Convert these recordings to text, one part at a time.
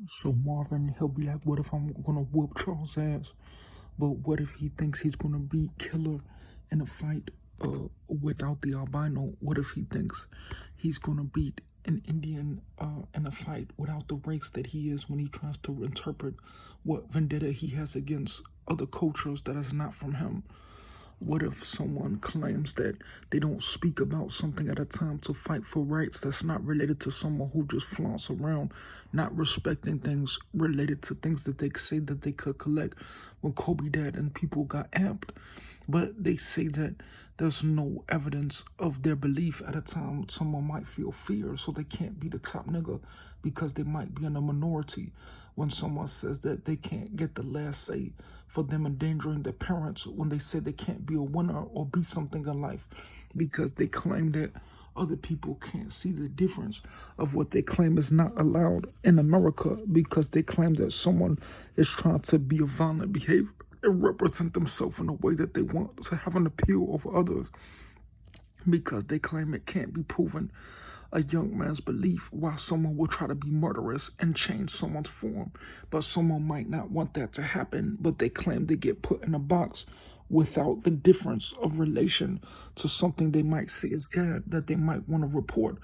So Marvin, he'll be like, what if I'm gonna whoop Charles' ass? But what if he thinks he's gonna beat Killer in a fight without the albino? What if he thinks he's gonna beat an Indian in a fight without the race that he is, when he tries to interpret what vendetta he has against other cultures that is not from him? What if someone claims that they don't speak about something at a time to fight for rights that's not related to someone who just flaunts around, not respecting things related to things that they say that they could collect? When Kobe died and people got amped, but they say that there's no evidence of their belief at a time someone might feel fear, so they can't be the top nigga because they might be in a minority. When someone says that they can't get the last say for them endangering their parents, when they say they can't be a winner or be something in life because they claim that other people can't see the difference of what they claim is not allowed in America, because they claim that someone is trying to be a violent behavior and represent themselves in a way that they want to have an appeal over others, because they claim it can't be proven a young man's belief, while someone will try to be murderous and change someone's form. But someone might not want that to happen, but they claim they get put in a box without the difference of relation to something they might see as God, that they might want to report,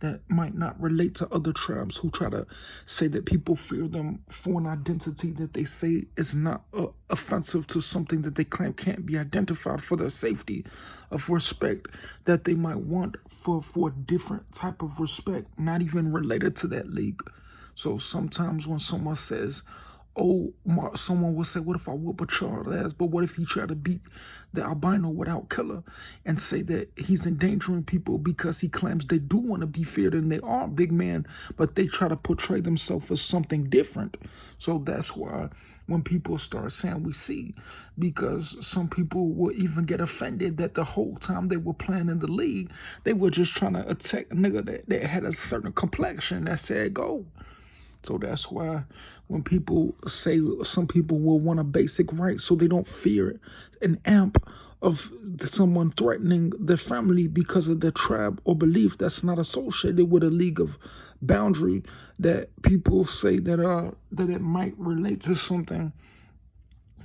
that might not relate to other tribes who try to say that people fear them for an identity that they say is not offensive to something that they claim can't be identified, for their safety, of respect that they might want for a different type of respect, not even related to that league. So sometimes when someone says, someone will say, what if I whoop a Charles ass? But what if he try to beat the albino without Killer, and say that he's endangering people because he claims they do want to be feared and they are big man, but they try to portray themselves as something different. So that's why when people start saying we see, because some people will even get offended that the whole time they were playing in the league, they were just trying to attack a nigga that had a certain complexion that said go. So that's why when people say some people will want a basic right so they don't fear an amp of someone threatening their family because of their tribe or belief that's not associated with a league of boundary, that people say that it might relate to something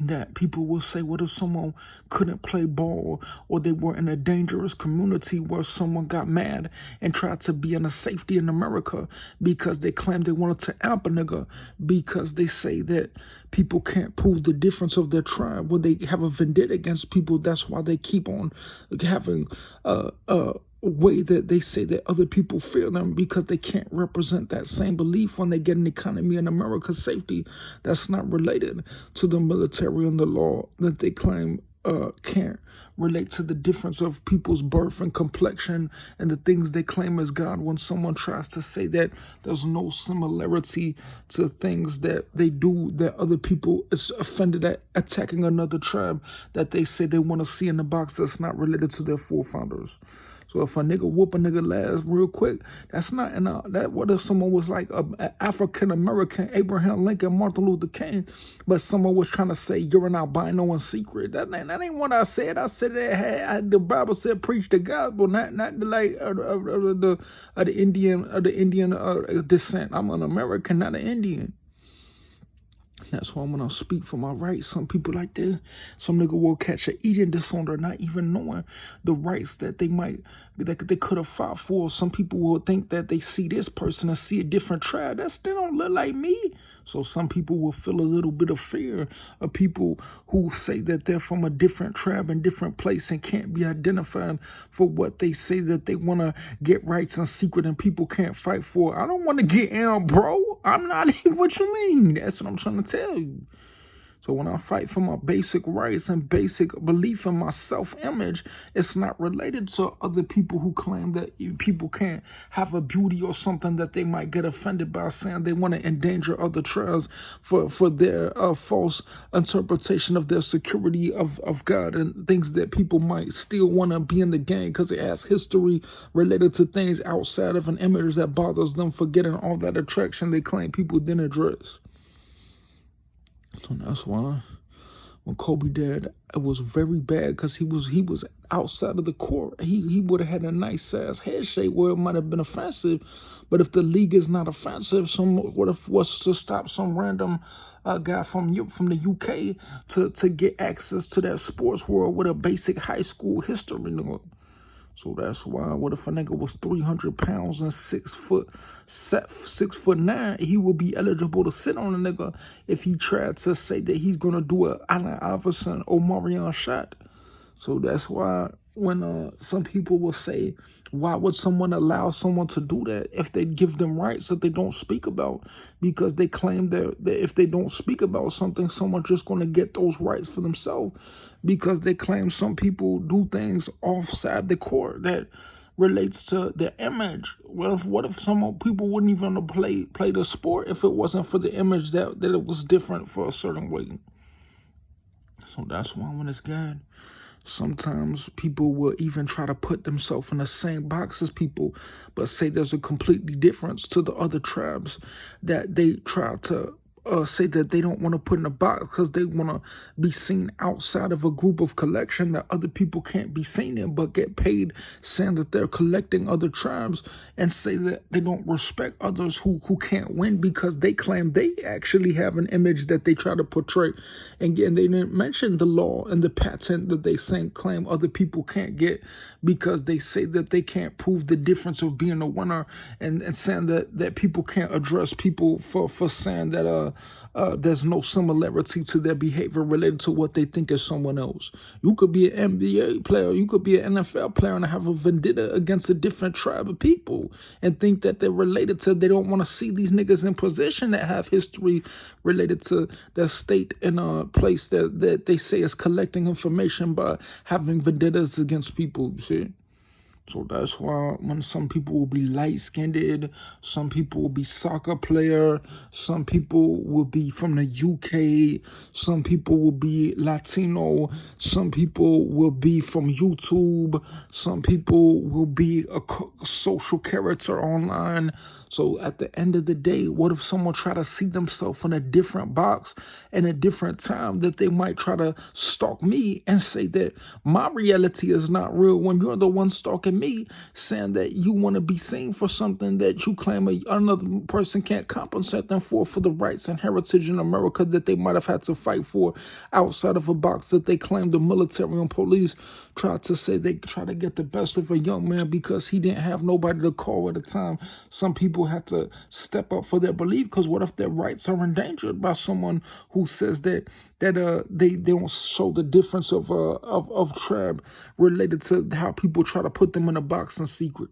that people will say, what if someone couldn't play ball, or they were in a dangerous community where someone got mad and tried to be in a safety in America because they claimed they wanted to amp a nigga, because they say that people can't prove the difference of their tribe, where they have a vendetta against people. That's why they keep on having way that they say that other people fear them, because they can't represent that same belief when they get an economy in America's safety that's not related to the military and the law, that they claim can't relate to the difference of people's birth and complexion and the things they claim as God. When someone tries to say that there's no similarity to things that they do that other people is offended at attacking another tribe, that they say they want to see in the box that's not related to their forefathers. So if a nigga whoop a nigga last real quick, that's not that. What if someone was like a African American Abraham Lincoln, Martin Luther King, but someone was trying to say you're an albino in secret? That ain't what I said. I said that the Bible said preach the gospel, not the like the Indian descent. I'm an American, not an Indian. That's why when I speak for my rights, some people like that, some nigga will catch an eating disorder, not even knowing the rights that they could have fought for. Some people will think that they see this person and see a different tribe. They don't look like me. So some people will feel a little bit of fear of people who say that they're from a different tribe and different place and can't be identified for what they say that they want to get rights in secret and people can't fight for. I don't want to get in, bro. I'm not what you mean. That's what I'm trying to tell you. So when I fight for my basic rights and basic belief in my self-image, it's not related to other people who claim that people can't have a beauty or something that they might get offended by, saying they want to endanger other tribes for their false interpretation of their security of God, and things that people might still want to be in the game because it has history related to things outside of an image that bothers them, forgetting all that attraction they claim people didn't address. So that's why When Kobe died, it was very bad because he was outside of the court. He would have had a nice ass head shape where it might have been offensive, but if the league is not offensive, what if was to stop some random guy from the UK to get access to that sports world with a basic high school history? So that's why, what if a nigga was 300 pounds and 6'9", he would be eligible to sit on a nigga if he tried to say that he's gonna do a Allen Iverson or Marion shot. So that's why when some people will say, why would someone allow someone to do that if they give them rights that they don't speak about? Because they claim that if they don't speak about something, someone's just going to get those rights for themselves. Because they claim some people do things offside the court that relates to their image. What if some people wouldn't even play the sport if it wasn't for the image that it was different for a certain way? So that's why when it's good, sometimes people will even try to put themselves in the same box as people, but say there's a completely difference to the other tribes that they try to say that they don't want to put in a box because they want to be seen outside of a group of collection that other people can't be seen in, but get paid saying that they're collecting other tribes, and say that they don't respect others who can't win because they claim they actually have an image that they try to portray. And they didn't mention the law and the patent that they claim other people can't get because they say that they can't prove the difference of being a winner, and saying that people can't address people for saying that there's no similarity to their behavior related to what they think is someone else. You could be an NBA player, you could be an NFL player and have a vendetta against a different tribe of people and think that they're related to, they don't want to see these niggas in position that have history related to their state in a place that they say is collecting information by having vendettas against people, you see? So that's why when some people will be light-skinned, some people will be soccer player, some people will be from the UK, some people will be Latino, some people will be from YouTube, some people will be a social character online. So at the end of the day, what if someone try to see themselves in a different box in a different time, that they might try to stalk me and say that my reality is not real when you're the one stalking me, saying that you want to be seen for something that you claim another person can't compensate them for the rights and heritage in America that they might have had to fight for outside of a box that they claim the military and police tried to say they try to get the best of a young man because he didn't have nobody to call at the time. Some people have to step up for their belief, because what if their rights are endangered by someone who says that they don't show the difference of tribe related to how people try to put them in a box in secret?